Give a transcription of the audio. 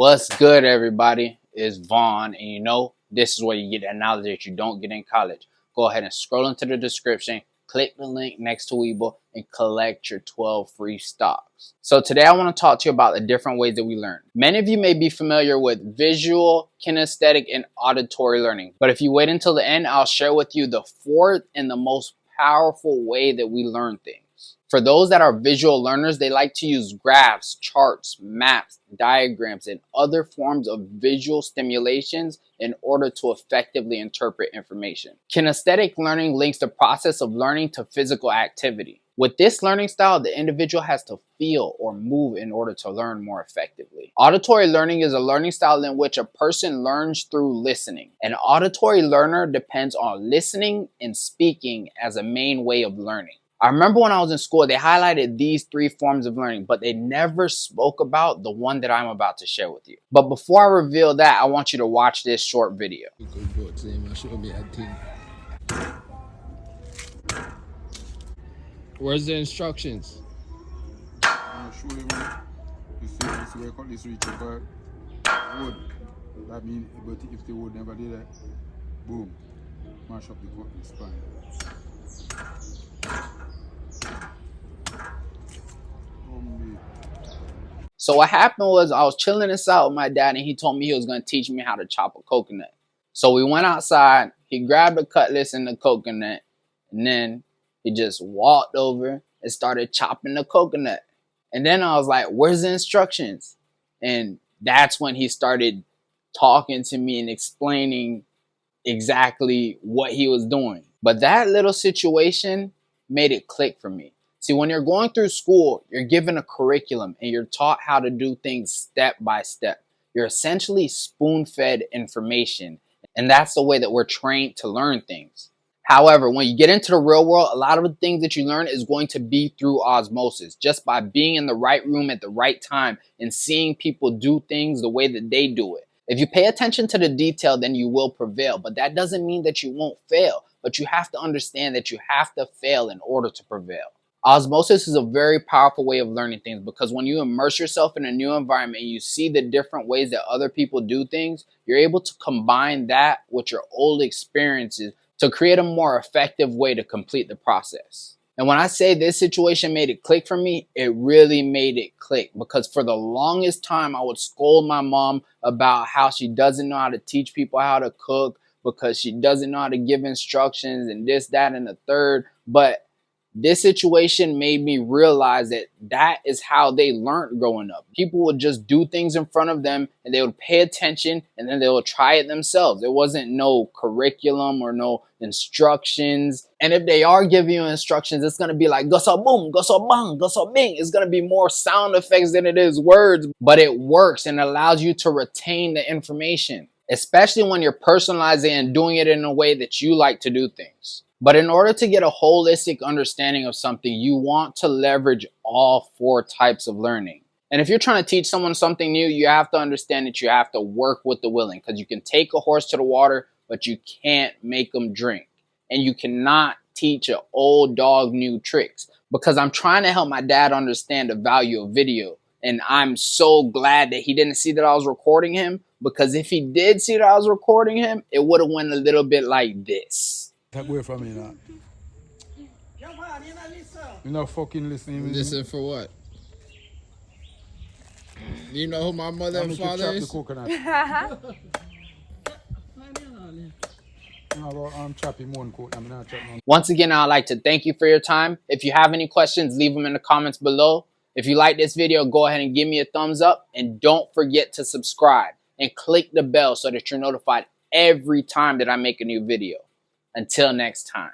What's good, everybody? It's Vaughn, and this is where you get that knowledge that you don't get in college. Go ahead and scroll into the description, click the link next to WeBull, and collect your 12 free stocks. So today I want to talk to you about the different ways that we learn. Many of you may be familiar with visual, kinesthetic, and auditory learning. But if you wait until the end, I'll share with you the fourth and the most powerful way that we learn things. For those that are visual learners, they like to use graphs, charts, maps, diagrams, and other forms of visual stimulations in order to effectively interpret information. Kinesthetic learning links the process of learning to physical activity. With this learning style, the individual has to feel or move in order to learn more effectively. Auditory learning is a learning style in which a person learns through listening. An auditory learner depends on listening and speaking as a main way of learning. I remember when I was in school, they highlighted these three forms of learning, but they never spoke about the one that I'm about to share with you. But before I reveal that, I want you to watch this short video. Where's the instructions? I'll show you, man. You see where I cut this reach apart. Wood. That means, but if the wood never did that, boom, mash up the spine. So what happened was I was chilling inside with my dad, and he told me he was going to teach me how to chop a coconut. So we went outside, he grabbed the cutlass and the coconut, and then he just walked over and started chopping the coconut. And then I was like, where's the instructions? And that's when he started talking to me and explaining exactly what he was doing. But that little situation made it click for me. See, when you're going through school, you're given a curriculum and you're taught how to do things step by step. You're essentially spoon-fed information, and that's the way that we're trained to learn things. However, when you get into the real world, a lot of the things that you learn is going to be through osmosis, just by being in the right room at the right time and seeing people do things the way that they do it. If you pay attention to the detail, then you will prevail, but that doesn't mean that you won't fail. But you have to understand that you have to fail in order to prevail. Osmosis is a very powerful way of learning things, because when you immerse yourself in a new environment and you see the different ways that other people do things, you're able to combine that with your old experiences to create a more effective way to complete the process. And when I say this situation made it click for me, it really made it click, because for the longest time I would scold my mom about how she doesn't know how to teach people how to cook, because she doesn't know how to give instructions and this, that, and the third. But this situation made me realize that that is how they learned growing up. People would just do things in front of them and they would pay attention, and then they would try it themselves. There wasn't no curriculum or no instructions. And if they are giving you instructions, it's going to be like goso boom, goso bang, goso bing. It's going to be more sound effects than it is words, but it works and allows you to retain the information, especially when you're personalizing and doing it in a way that you like to do things. But in order to get a holistic understanding of something, you want to leverage all four types of learning. And if you're trying to teach someone something new, you have to understand that you have to work with the willing, because you can take a horse to the water, but you can't make them drink. And you cannot teach an old dog new tricks, because I'm trying to help my dad understand the value of video. And I'm so glad that he didn't see that I was recording him, because if he did see that I was recording him, it would have went a little bit like this. Take away from me now. You're not fucking listening. Listen for what? You know who my mother and father is? Once again, I'd like to thank you for your time. If you have any questions, leave them in the comments below. If you like this video, go ahead and give me a thumbs up. And don't forget to subscribe and click the bell so that you're notified every time that I make a new video. Until next time.